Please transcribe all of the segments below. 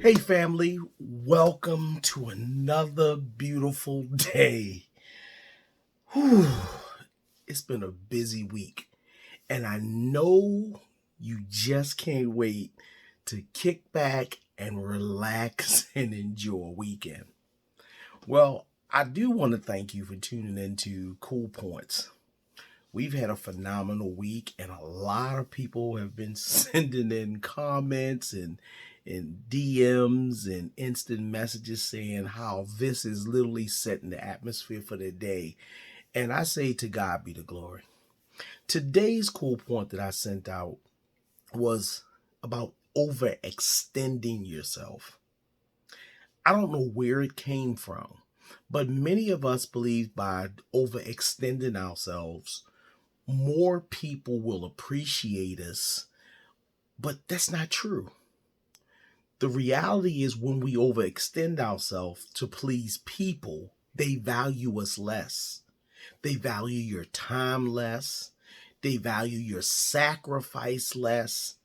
Hey family, welcome to another beautiful day. Whew, it's been a busy week, and I know you just can't wait to kick back and relax and enjoy a weekend. Well, I do want to thank you for tuning into Cool Points. We've had a phenomenal week, and a lot of people have been sending in comments and DMs and instant messages saying how this is literally setting the atmosphere for the day. And I say to God be the glory. Today's cool point that I sent out was about overextending yourself. I don't know where it came from, but many of us believe by overextending ourselves, more people will appreciate us, but that's not true. The reality is when we overextend ourselves to please people, they value us less. They value your time less. They value your sacrifice less.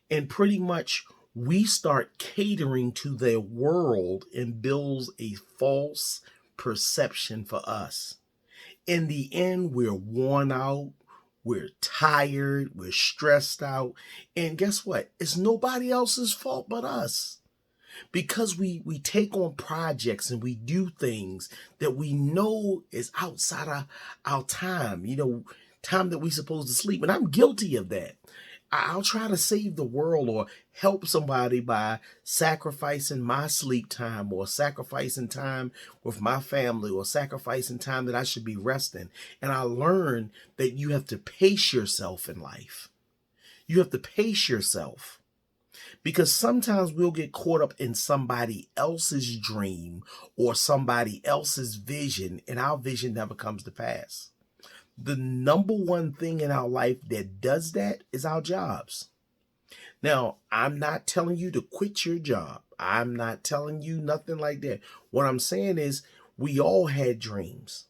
And pretty much we start catering to their world and builds a false perception for us. In the end, we're worn out. We're tired, we're stressed out, and guess what? It's nobody else's fault but us. Because we take on projects and we do things that we know is outside of our time, time that we're supposed to sleep. And I'm guilty of that. I'll try to save the world or help somebody by sacrificing my sleep time or sacrificing time with my family or sacrificing time that I should be resting. And I learned that you have to pace yourself in life. You have to pace yourself because sometimes we'll get caught up in somebody else's dream or somebody else's vision, and our vision never comes to pass. The number one thing in our life that does that is our jobs. Now, I'm not telling you to quit your job. I'm not telling you nothing like that. What I'm saying is we all had dreams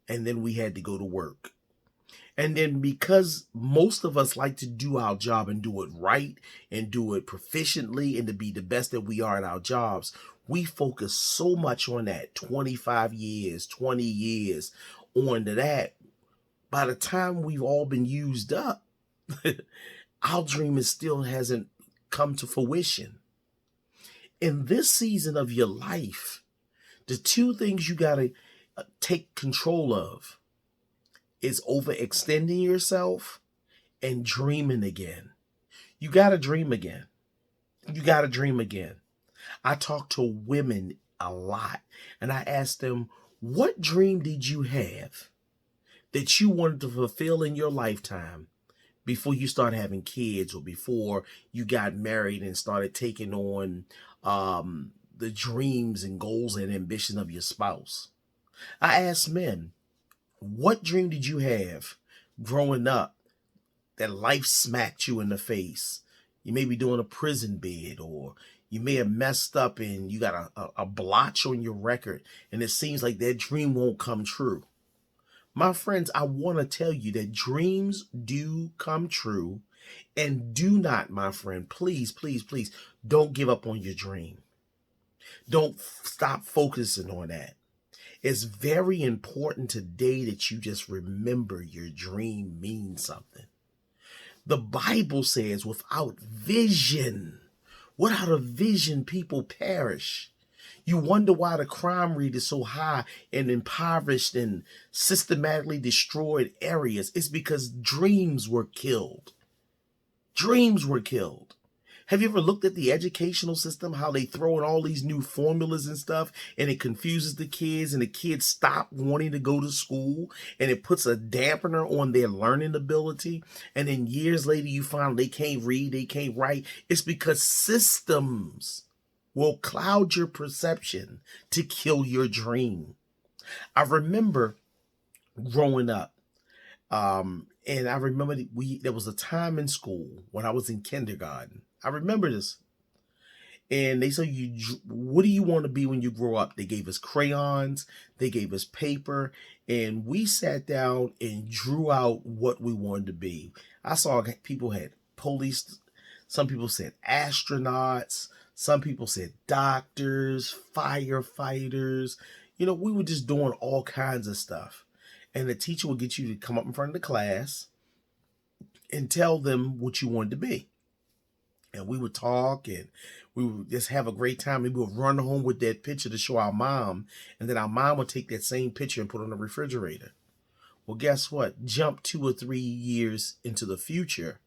and then we had to go to work. And then because most of us like to do our job and do it right and do it proficiently and to be the best that we are at our jobs, we focus so much on that 25 years, 20 years on to that. By the time we've all been used up, our dream still hasn't come to fruition. In this season of your life, the two things you got to take control of is overextending yourself and dreaming again. You got to dream again. You got to dream again. I talk to women a lot and I ask them, what dream did you have that you wanted to fulfill in your lifetime before you started having kids or before you got married and started taking on the dreams and goals and ambition of your spouse? I ask men, what dream did you have growing up that life smacked you in the face? You may be doing a prison bid, or you may have messed up and you got a blotch on your record and it seems like that dream won't come true. My friends, I want to tell you that dreams do come true, and do not, my friend, please, please, please don't give up on your dream. Don't stop focusing on that. It's very important today that you just remember your dream means something. The Bible says without a vision, people perish. You wonder why the crime rate is so high in impoverished and systematically destroyed areas. It's because dreams were killed. Dreams were killed. Have you ever looked at the educational system, how they throw in all these new formulas and stuff, and it confuses the kids, and the kids stop wanting to go to school, and it puts a dampener on their learning ability, and then years later you find they can't read, they can't write. It's because systems will cloud your perception to kill your dream. I remember growing up, and I remember there was a time in school when I was in kindergarten. I remember this. And they said, what do you want to be when you grow up? They gave us crayons, they gave us paper, and we sat down and drew out what we wanted to be. I saw people had police, some people said astronauts, Some people said doctors, firefighters. We were just doing all kinds of stuff. And the teacher would get you to come up in front of the class and tell them what you wanted to be. And we would talk and we would just have a great time. We would run home with that picture to show our mom. And then our mom would take that same picture and put it on the refrigerator. Well, guess what? Jump 2 or 3 years into the future.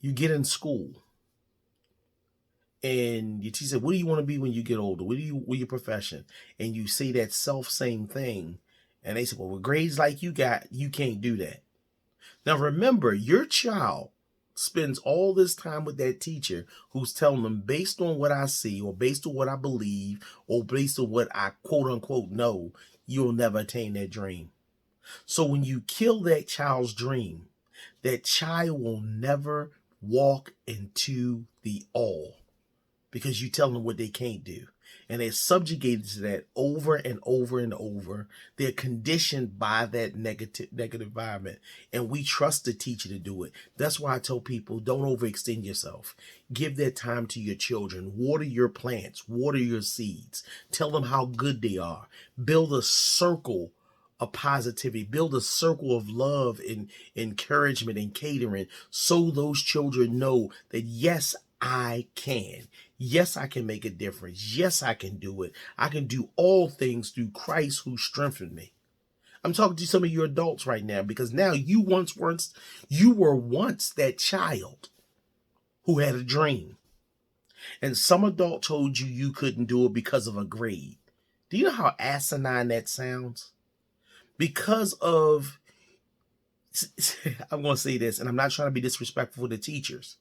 You get in school. And your teacher said, what do you want to be when you get older? What your profession? And you say that same thing. And they said, well, with grades like you got, you can't do that. Now, remember, your child spends all this time with that teacher who's telling them, based on what I see or based on what I believe or based on what I quote unquote know, you'll never attain that dream. So when you kill that child's dream, that child will never walk into the all because you tell them what they can't do. And they're subjugated to that over and over and over. They're conditioned by that negative environment. And we trust the teacher to do it. That's why I tell people, don't overextend yourself. Give that time to your children. Water your plants. Water your seeds. Tell them how good they are. Build a circle of positivity. Build a circle of love and encouragement and catering so those children know that, yes, I can. Yes, I can make a difference. Yes, I can do it. I can do all things through Christ who strengthened me. I'm talking to some of you adults right now because now you were once that child who had a dream. And some adult told you you couldn't do it because of a grade. Do you know how asinine that sounds? Because of, I'm going to say this, and I'm not trying to be disrespectful to teachers.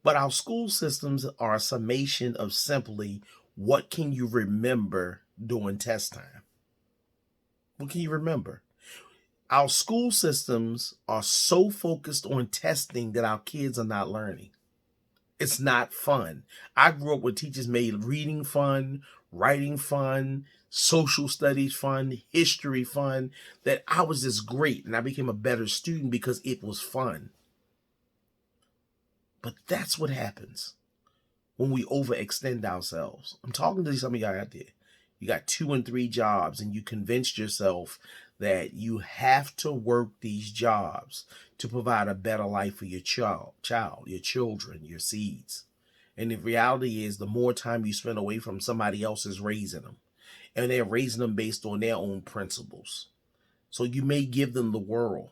But our school systems are a summation of simply what can you remember during test time? What can you remember? Our school systems are so focused on testing that our kids are not learning. It's not fun. I grew up with teachers made reading fun, writing fun, social studies fun, history fun, that I was just great and I became a better student because it was fun. But that's what happens when we overextend ourselves. I'm talking to some of y'all out there. You got 2 and 3 jobs and you convinced yourself that you have to work these jobs to provide a better life for your child, your children, your seeds. And the reality is the more time you spend away from somebody else is raising them. And they're raising them based on their own principles. So you may give them the world,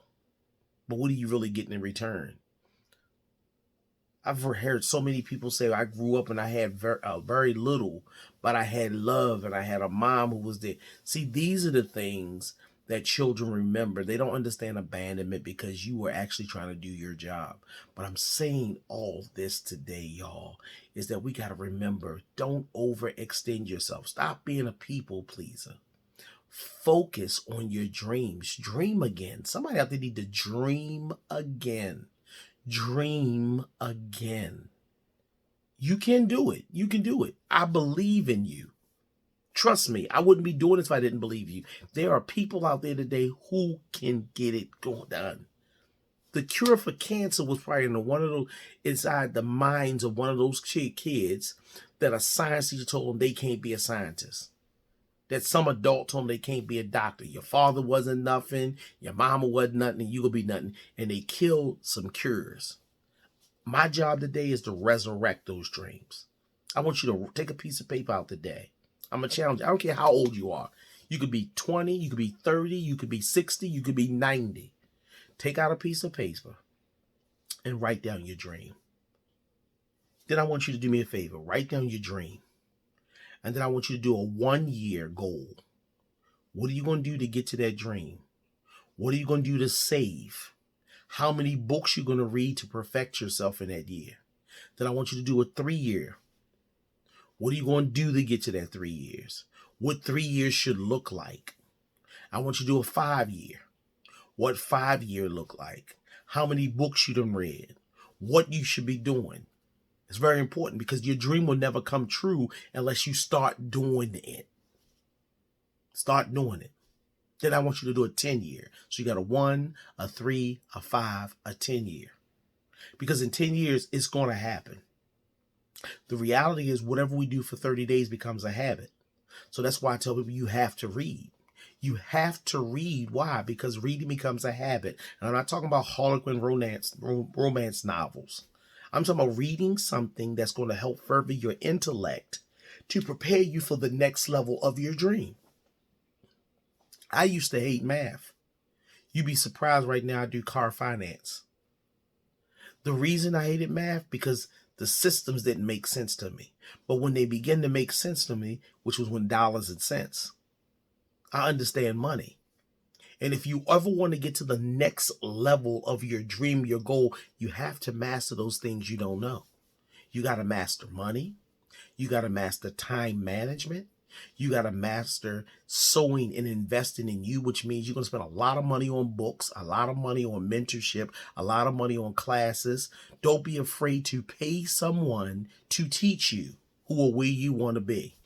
but what are you really getting in return? I've heard so many people say I grew up and I had very little, but I had love and I had a mom who was there. See, these are the things that children remember. They don't understand abandonment because you were actually trying to do your job. But I'm saying all this today, y'all, is that we got to remember, don't overextend yourself. Stop being a people pleaser. Focus on your dreams. Dream again. Somebody out there need to dream again. Dream again. You can do it. You can do it. I believe in you. Trust me, I wouldn't be doing this if I didn't believe you. There are people out there today who can get it done. The cure for cancer was probably inside the minds of one of those kids that a science teacher told them they can't be a scientist. That some adult told them they can't be a doctor. Your father wasn't nothing. Your mama wasn't nothing. And you gonna be nothing. And they killed some cures. My job today is to resurrect those dreams. I want you to take a piece of paper out today. I'm a challenge. I don't care how old you are. You could be 20, you could be 30, you could be 60, you could be 90. Take out a piece of paper and write down your dream. Then I want you to do me a favor. Write down your dream. And then I want you to do a 1-year goal. What are you going to do to get to that dream? What are you going to do to save? How many books you're going to read to perfect yourself in that year? Then I want you to do a 3-year. What are you going to do to get to that 3 years? What 3 years should look like? I want you to do a 5-year. What 5-year look like? How many books you done read? What you should be doing? It's very important because your dream will never come true unless you start doing it. Start doing it. Then I want you to do a 10-year. So you got a 1, a 3, a 5, a 10-year. Because in 10 years, it's going to happen. The reality is whatever we do for 30 days becomes a habit. So that's why I tell people you have to read. You have to read. Why? Because reading becomes a habit. And I'm not talking about Harlequin romance novels. I'm talking about reading something that's going to help further your intellect to prepare you for the next level of your dream. I used to hate math. You'd be surprised right now I do car finance. The reason I hated math, because the systems didn't make sense to me. But when they begin to make sense to me, which was when dollars and cents, I understand money. And if you ever want to get to the next level of your dream, your goal, you have to master those things you don't know. You got to master money. You got to master time management. You got to master sowing and investing in you, which means you're going to spend a lot of money on books, a lot of money on mentorship, a lot of money on classes. Don't be afraid to pay someone to teach you who or where you want to be.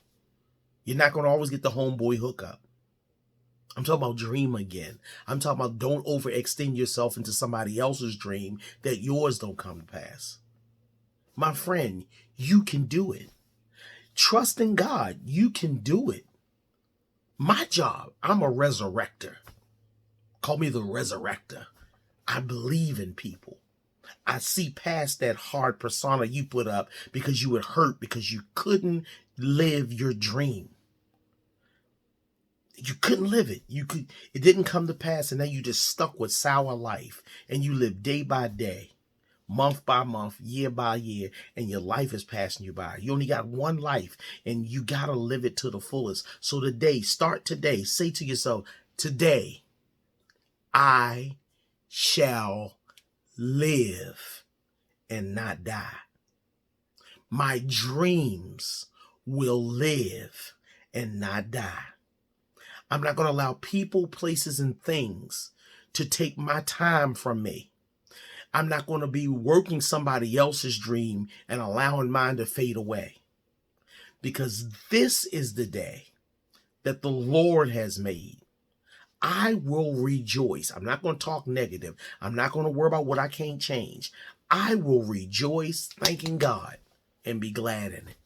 You're not going to always get the homeboy hookup. I'm talking about dream again. I'm talking about don't overextend yourself into somebody else's dream that yours don't come to pass. My friend, you can do it. Trust in God. You can do it. My job, I'm a resurrector. Call me the resurrector. I believe in people. I see past that hard persona you put up because you were hurt because you couldn't live your dream. You couldn't live it. It didn't come to pass, and then you just stuck with sour life, and you live day by day, month by month, year by year, and your life is passing you by. You only got one life, and you got to live it to the fullest. So today, start today. Say to yourself, today, I shall live and not die. My dreams will live and not die. I'm not going to allow people, places, and things to take my time from me. I'm not going to be working somebody else's dream and allowing mine to fade away. Because this is the day that the Lord has made. I will rejoice. I'm not going to talk negative. I'm not going to worry about what I can't change. I will rejoice, thanking God, and be glad in it.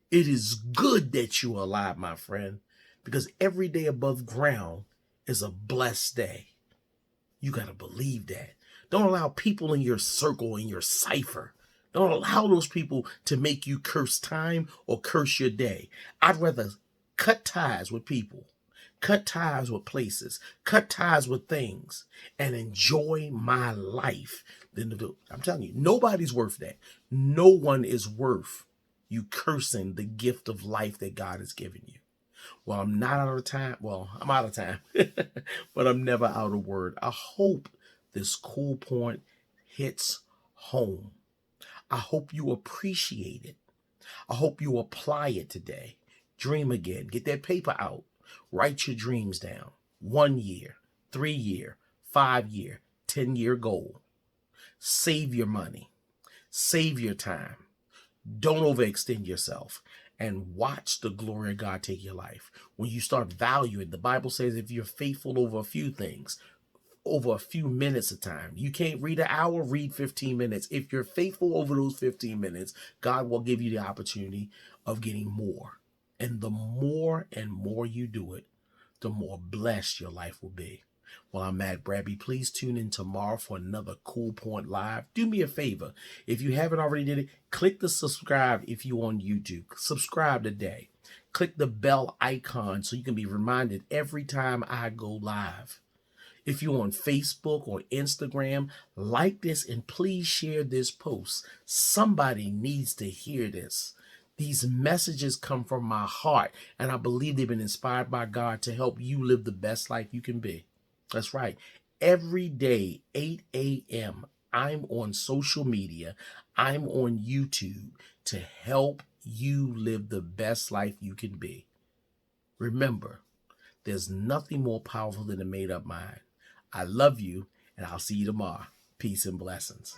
It is good that you are alive, my friend, because every day above ground is a blessed day. You got to believe that. Don't allow people in your circle, in your cipher. Don't allow those people to make you curse time or curse your day. I'd rather cut ties with people, cut ties with places, cut ties with things, and enjoy my life than to do. I'm telling you, nobody's worth that. No one is worth you cursing the gift of life that God has given you. Well, I'm not out of time. Well, I'm out of time, but I'm never out of word. I hope this cool point hits home. I hope you appreciate it. I hope you apply it today. Dream again. Get that paper out. Write your dreams down. 1 year, 3 year, 5 year, 10-year goal. Save your money. Save your time. Don't overextend yourself. And watch the glory of God take your life. When you start valuing, the Bible says if you're faithful over a few things, over a few minutes of time. You can't read an hour, read 15 minutes. If you're faithful over those 15 minutes, God will give you the opportunity of getting more. And the more and more you do it, the more blessed your life will be. Well, I'm Matt Bradby. Please tune in tomorrow for another Cool Point Live. Do me a favor. If you haven't already did it, click the subscribe if you're on YouTube. Subscribe today. Click the bell icon so you can be reminded every time I go live. If you're on Facebook or Instagram, like this and please share this post. Somebody needs to hear this. These messages come from my heart, and I believe they've been inspired by God to help you live the best life you can be. That's right. Every day, 8 a.m., I'm on social media. I'm on YouTube to help you live the best life you can be. Remember, there's nothing more powerful than a made-up mind. I love you, and I'll see you tomorrow. Peace and blessings.